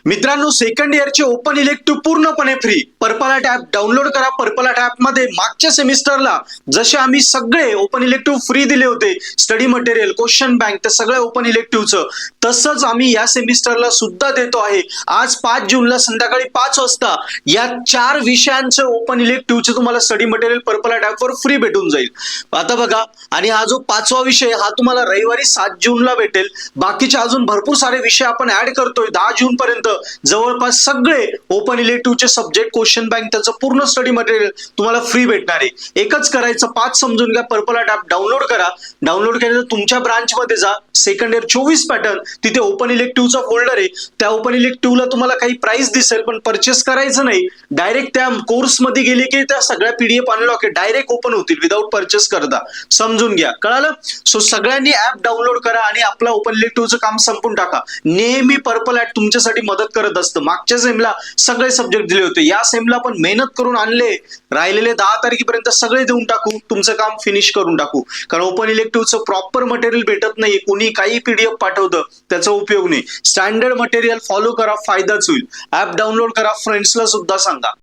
मित्रांनो, second इयरचे open elective पूर्णपणे free. Purple art app download करा. पर्पल आर्ट ॲप मध्ये मागच्या सेमिस्टरला जसे आम्ही सगळे ओपन इलेक्टिव्ह फ्री दिले होते, स्टडी मटेरियल, क्वेश्चन बँक, ते सगळे ओपन इलेक्टिव्हचं, तसंच आम्ही या सेमिस्टरला सुद्धा देतो आहे. आज 5 जूनला संध्याकाळी 5 वाजता या 4 विषयांचे ओपन इलेक्टिव्हचे तुम्हाला स्टडी मटेरियल पर्पल आर्ट ॲपवर फ्री भेटून जाईल. आता बघा, आणि हा जो 5वा विषय हा तुम्हाला रविवारी 7 जूनला भेटेल. बाकीचे अजून भरपूर सारे विषय आपण ऍड करतोय. 10 जून पर्यंत जवळपास सगळे ओपन इलेक्टिव्हचे सब्जेक्ट, क्वेश्चन बँक, त्याचं पूर्ण स्टडी मटेरियल तुम्हाला फ्री भेटणार आहे. एकच करायचं, 5 समजून घ्या. पर्पल आर्ट ॲप डाउनलोड करा. डाउनलोड केल्यानंतर तुमच्या ब्रांच मध्ये जा. सेकंड इयर 24 पॅटर्न, तिथे ओपन इलेक्टिव्हचा फोल्डर आहे. त्या ओपन इलेक्टिव्हला तुम्हाला काही प्राइस दिसेल, पण परचेस करायचं नाही. डायरेक्ट त्या कोर्स मध्ये गेले की त्या सगळ्या पीडीएफ अनलॉक आहे, डायरेक्ट ओपन होतील विदाऊट परचेस करता. समजून घ्या, कळालं? सो सगळ्यांनी ऍप डाउनलोड करा आणि आपला ओपन इलेक्टिव्हचं काम संपून टाका. नेहमी पर्पल ॲप तुमच्यासाठी मदत करत असतं. मागच्या सेमला सगळे सब्जेक्ट दिले होते, या सेमला पण मेहनत करून आणले. राहिलेले 10 तारखेपर्यंत सगळे देऊन टाकू, तुमचं काम फिनिश करून टाकू. कारण ओपन इलेक्टिव्हचं प्रॉपर मटेरियल भेटत नाही. कुणी काही पीडीएफ पाठवतं, त्याचा उपयोग नाही. स्टँडर्ड मटेरियल फॉलो करा, फायदाच होईल. ऍप डाउनलोड करा, फ्रेंड्सला सुद्धा सांगा.